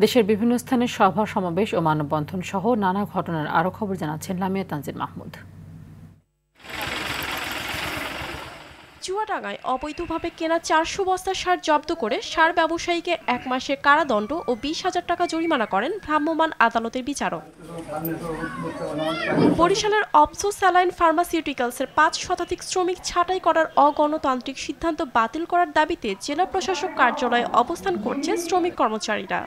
দেশের বিভিন্ন স্থানে সভা সমাবেশ ও মানববন্ধন সহ নানা ঘটনার আরও খবর জানাচ্ছেন লামিয়া তানজিন মাহমুদ। চুয়াডাঙ্গায় অবৈধভাবে কেনা 400 বস্তা সার জব্দ করে সার ব্যবসায়ীকে 1 মাসের কারাদণ্ড ও 20,000 টাকা জরিমানা করেন ভ্রাম্যমাণ আদালতের বিচারক। বরিশালের অপসো স্যালাইন ফার্মাসিউটিক্যালসের 5 শতাধিক শ্রমিক ছাঁটাই করার অগণতান্ত্রিক সিদ্ধান্ত বাতিল করার দাবিতে জেলা প্রশাসক কার্যালয়ে অবস্থান করছে শ্রমিক কর্মচারীরা।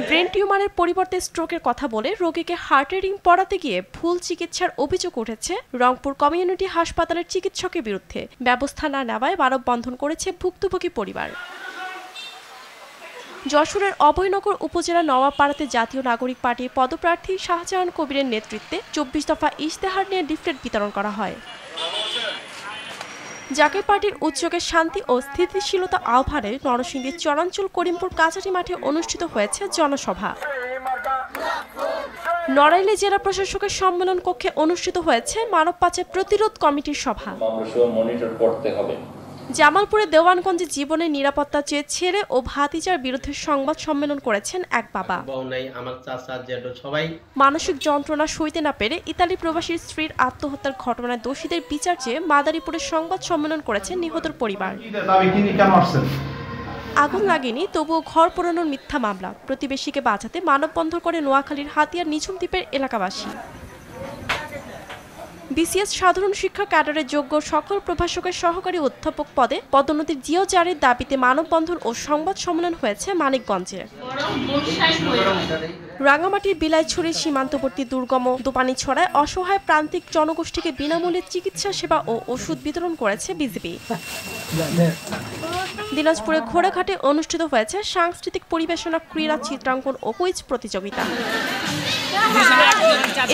ব্রেন টিউমারের পরিবর্তে স্ট্রোকের কথা বলে রোগীকে হার্টের রিং পরাতে গিয়ে ভুল চিকিৎসার অভিযোগ উঠেছে রংপুর কমিউনিটি হাসপাতালের চিকিৎসকের বিরুদ্ধে। ব্যবস্থা না নেওয়ায় মানববন্ধন করেছে ভুক্তভোগী পরিবার। যশোরের অভয়নগর উপজেলা নওয়াপাড়াতে জাতীয় নাগরিক পার্টির পদপ্রার্থী শাহজাহান কবিরের নেতৃত্বে 24 দফা ইশতেহার নিয়ে লিফলেট বিতরণ করা হয়। জাকের পার্টির উদ্যোগে শান্তি ও স্থিতিশীলতা আহ্বানে নরসিংদীর চরাঞ্চল করিমপুর কাচারি মাঠে অনুষ্ঠিত হয়েছে জনসভা। নড়াইলে জেলা প্রশাসকের সম্মেলন কক্ষে অনুষ্ঠিত হয়েছে মানব পাচার প্রতিরোধ কমিটির সভা। জামালপুরে দেওয়ানগঞ্জে জীবনের নিরাপত্তা চেয়ে ছেলে ও ভাতিজার বিরুদ্ধে সংবাদ সম্মেলন করেছেন এক বাবা। মানসিক যন্ত্রণা সইতে না পেরে ইতালি প্রবাসী স্ত্রীর আত্মহত্যার ঘটনায় দোষীদের বিচার চেয়ে মাদারীপুরে সংবাদ সম্মেলন করেছেন নিহতের পরিবার। আগুন লাগেনি, তবুও ঘর পোড়ানোর মিথ্যা মামলা। প্রতিবেশীকে বাঁচাতে মানববন্ধন করে নোয়াখালীর হাতিয়ার নিঝুম দ্বীপের এলাকাবাসী। বিসিএস সাধারণ শিক্ষা ক্যাডারের যোগ্য সকল প্রভাষকের সহকারী অধ্যাপক পদে পদোন্নতির জিও জারির দাবিতে মানববন্ধন ও সংবাদ সম্মেলন হয়েছে মানিকগঞ্জে। রাঙ্গামাটির বিলাইছড়ির সীমান্তবর্তী দুর্গম দোপানীছড়ায় অসহায় প্রান্তিক জনগোষ্ঠীকে বিনামূল্যে চিকিৎসা সেবা ও ওষুধ বিতরণ করেছে বিজিবি। দিনাজপুরে ঘোড়াঘাটে অনুষ্ঠিত হয়েছে সাংস্কৃতিক পরিবেশনা, ক্রীড়া, চিত্রাঙ্কন ও কুইজ প্রতিযোগিতা।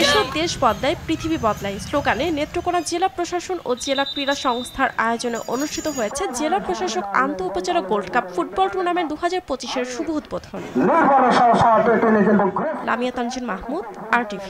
এসব দেশ বদলায় পৃথিবী বদলায় স্লোগানে নেত্রকোনা জেলা প্রশাসন ও জেলা ক্রীড়া সংস্থার আয়োজনে অনুষ্ঠিত হয়েছে জেলা প্রশাসক আন্তঃ উপজেলা গোল্ড কাপ ফুটবল টুর্নামেন্ট 2025-এর শুভ উদ্বোধন। লামিয়া তানজিন মাহমুদ, RTV।